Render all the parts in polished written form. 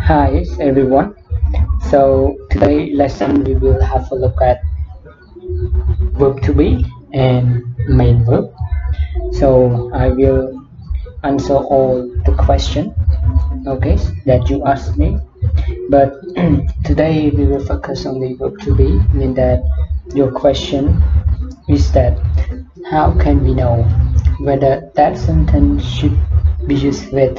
Hi everyone. So today lesson we will have a look at verb to be and main verb. So I will answer all the question, okay, that you asked me. But today we will focus on the verb to be. Mean that your question is that how can we know whether that sentence should be used with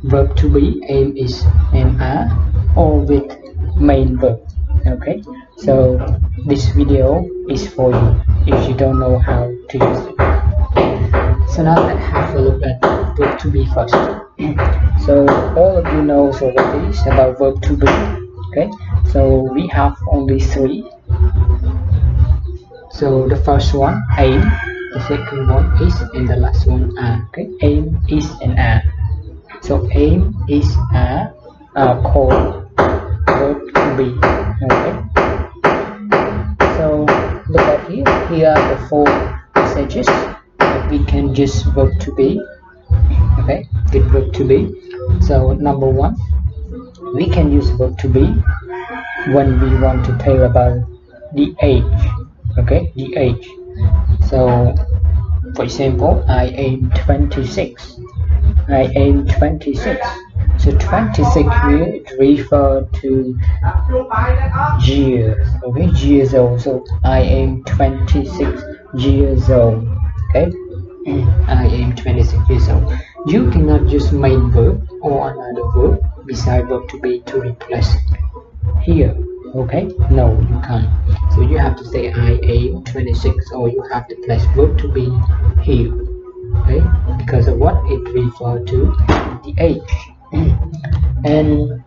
verb to be aim is and are or with main verb. Okay, so this video is for you if you don't know how to use it. So now let's have a look at verb to be first. So all of you knows already about verb to be. Okay, so we have only three. So the first one aim, the second one is, and the last one are. Okay, aim is and are. So aim is are called verb to be. Okay. So look at here. Here are the four passages that we can use verb to be. Okay, with verb to be. So number one, we can use verb to be when we want to tell about the age. Okay, the age. So for example, I am 26. I am 26. So 26 here it refers to years. Okay, years old. So I am 26 years old. Okay, I am 26 years old. You cannot use main verb or another verb beside verb to be to replace here. Okay, no, you can't. So you have to say I am 26, or you have to place verb to be here. Okay, because of what it refers to the age. And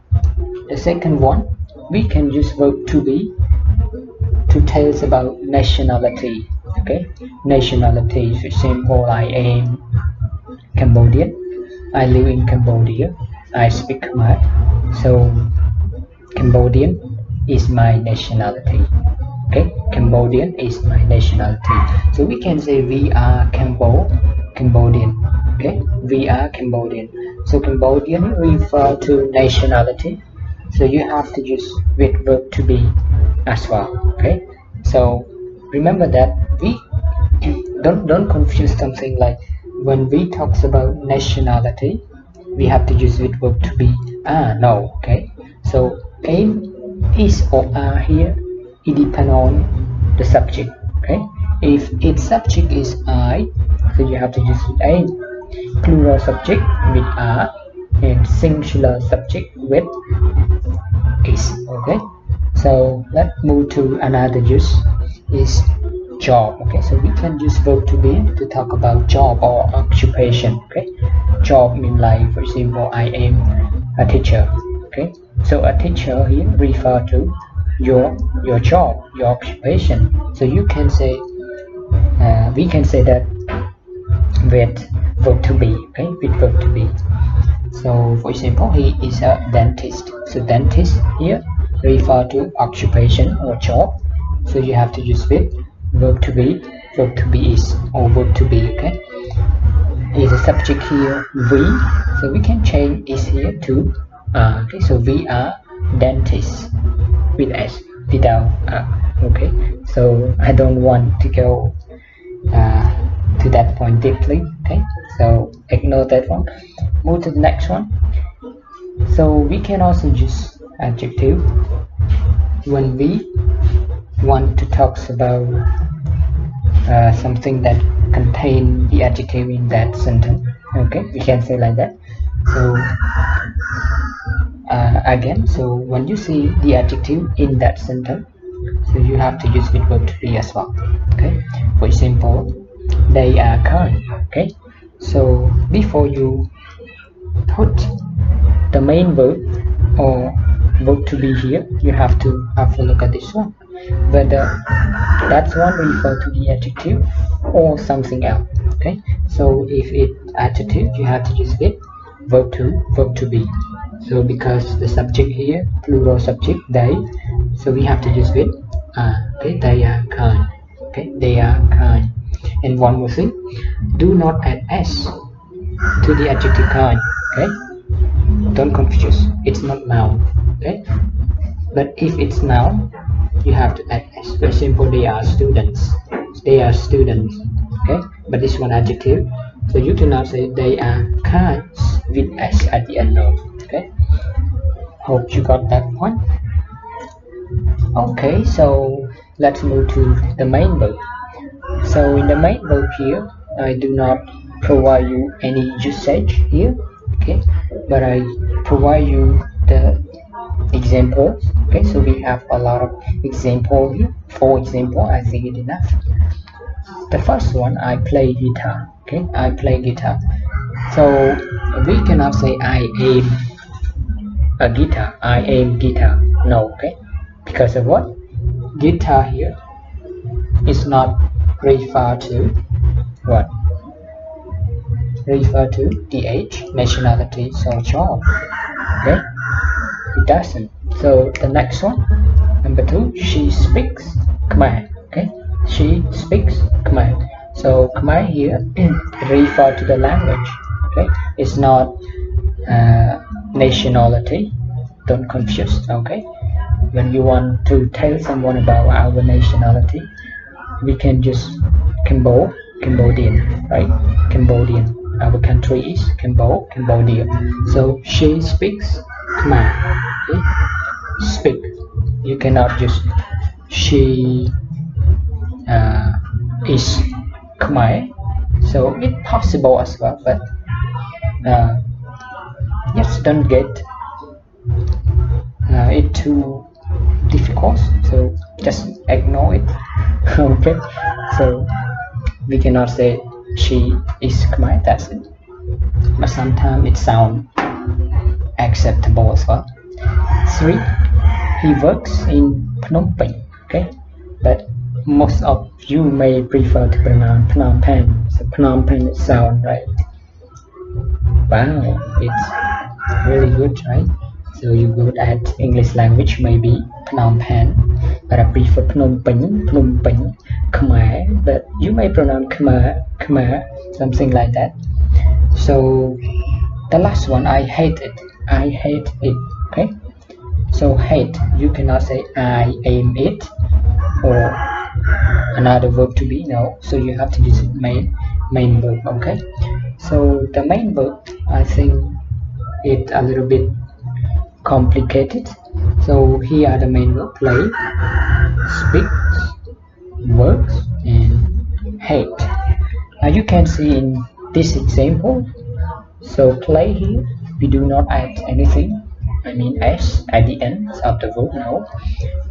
the second one, we can use verb to be to tell us about nationality. Okay, nationality. For example, I am Cambodian. I live in Cambodia. I speak Khmer. So Cambodian is my nationality. Okay, Cambodian is my nationality. So we can say we are Cambodian. Okay, we are Cambodian. So Cambodian refer to nationality. So you have to use with verb to be as well. Okay, so remember that we don't confuse something like when we talks about nationality, we have to use with verb to be. No. Okay, so aim is or are here, it depends on the subject. Okay, if its subject is I, so you have to use with aim, plural subject with are, and singular subject with is. Okay, so let's move to another use is job. Okay, so we can use verb to be to talk about job or occupation. Okay, job mean like for example I am a teacher. Okay, so a teacher here refer to your job, your occupation. So you can say we can say that with verb to be. Okay, with verb to be. So for example, he is a dentist. So dentist here refer to occupation or job. So you have to use with verb to be is or verb to be. Okay, is a subject here we. So we can change is here to okay. So we are dentists with s without okay. So I don't want to go to that point deeply. Okay, so ignore that one. Move to the next one. So we can also use adjective when we want to talk about something that contain the adjective in that sentence. Okay, we can say like that. So again, so when you see the adjective in that sentence, so you have to use with verb to be as well. Okay, for example, they are kind. Okay, so before you put the main verb or verb to be here, you have to have a look at this one, whether that's one refer to the adjective or something else. Okay, so if it adjective, you have to use it verb to be. So because the subject here plural subject they, so we have to use it okay, they are kind. Okay, they are kind. And one more thing, do not add s to the adjective kind. Okay, don't confuse, it's not noun. Okay, but if it's noun, you have to add s. For example, they are students, they are students. Okay, but this one adjective, so you cannot say they are kinds with s at the end. No. Okay, hope you got that point. Okay, so let's move to the main verb. So in the main verb here, I do not provide you any usage here, okay, but I provide you the examples. Okay, so we have a lot of example here. For example, I think it enough. The first one, I play guitar. Okay, I play guitar. So we cannot say I aim a guitar. I aim guitar. No, okay, because of what? Guitar here is not refer to what? Refer to the age, nationality, so job. Okay, it doesn't. So the next one, number 2, she speaks Khmer. Okay, she speaks Khmer. So Khmer here refer to the language. Okay, it's not nationality. Don't confuse. Okay, when you want to tell someone about our nationality, we can just Cambodian, right? Cambodian. Our country is Cambodia. So she speaks Khmer. Okay? Speak. You cannot just she is Khmer. So it's possible as well, but yes, don't get it too difficult. So just ignore it. Okay. So we cannot say she is Khmer, that's it. But sometimes it sounds acceptable as well. 3, he works in Phnom Penh. Okay, but most of you may prefer to pronounce Phnom Penh. So Phnom Penh sound right. Wow, it's really good, right? So you good at English language, maybe Phnom Penh, but I prefer Phnom Penh, Khmer, but you may pronounce Khmer, something like that. So the last one, I hate it. Okay, so hate, you cannot say I aim it or another verb to be. No, so you have to use main verb. Okay, so the main verb, I think it's a little bit complicated. So here are the main verb: play, speaks, works, and hate. Now you can see in this example, so play here, we do not add anything, I mean s at the end of the verb, no,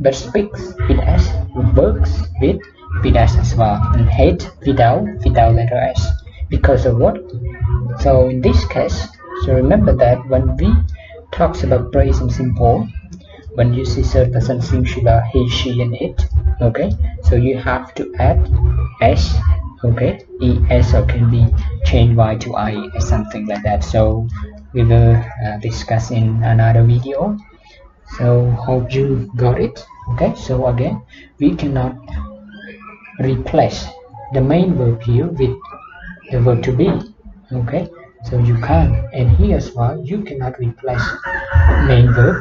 but speaks with s, works with s as well, and hate without letter s. Because of what? So in this case, so remember that when we talks about present simple, when you see third person singular, he, she, and it, okay, so you have to add s, okay, es, or can be changed y to I or something like that. So we will discuss in another video. So hope you got it. Okay, so again, we cannot replace the main verb here with the verb to be. Okay, so you can't, and here as well, you cannot replace main verb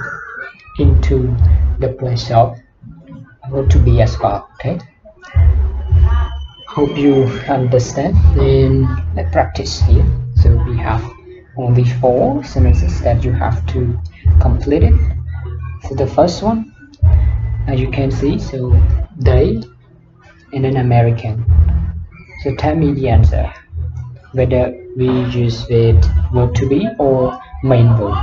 into the place of verb to be as well. Okay, hope you understand, and let's practice here. So we have only 4 sentences that you have to complete it. So the first one, as you can see, so they and an American. So tell me the answer, whether we use with verb to be or main verb.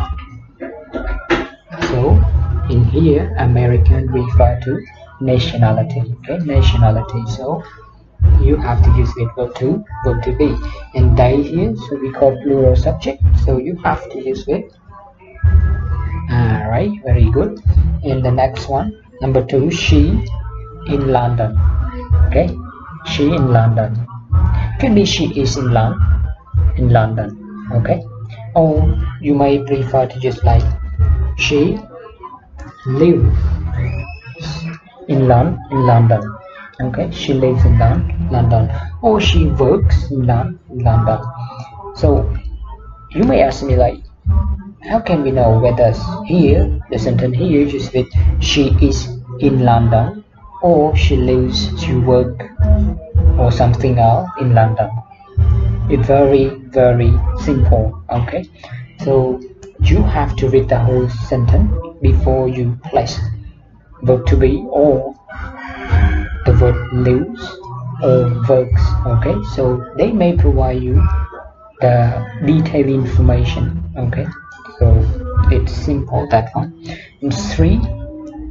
So in here, American refer to nationality. Okay, nationality. So you have to use with verb to be, and they here, so we call plural subject, so you have to use with. Alright, very good. And the next one, number 2, she in London. Okay, she in London, can be she is in London. Okay, or you may prefer to just like she lives in London. Okay, she lives in London, or she works in London. So You may ask me like, how can we know whether here, the sentence here just with she is in London or she lives to work or something else in London? It's very simple. Okay, so you have to read the whole sentence before you place verb to be or the verb lives or verbs. Okay, so they may provide you the detailed information. Okay, so it's simple that one. And three,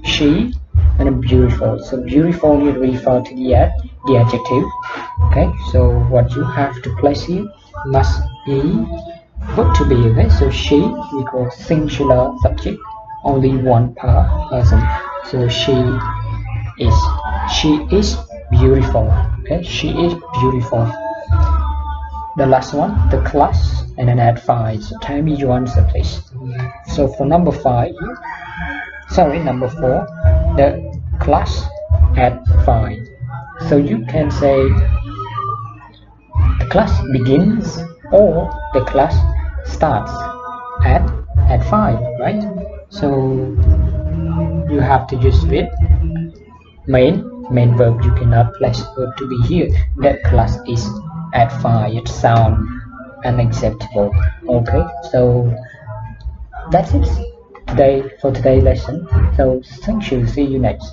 she and beautiful. So beautiful you refer to the adjective. Okay, so what you have to place here must be verb to be. Okay, so she equals singular subject, only one person. So is she is beautiful. Okay, she is beautiful. The last one, the class, and then add 5. So tell me your answer, please. So for number 5, sorry, number 4, the class add 5. So you can say the class begins or the class starts at 5, right? So you have to just read main verb. You cannot place verb to be here. That class is at 5. It sounds unacceptable. Okay, so that's it today for today's lesson. So thank you. See you next.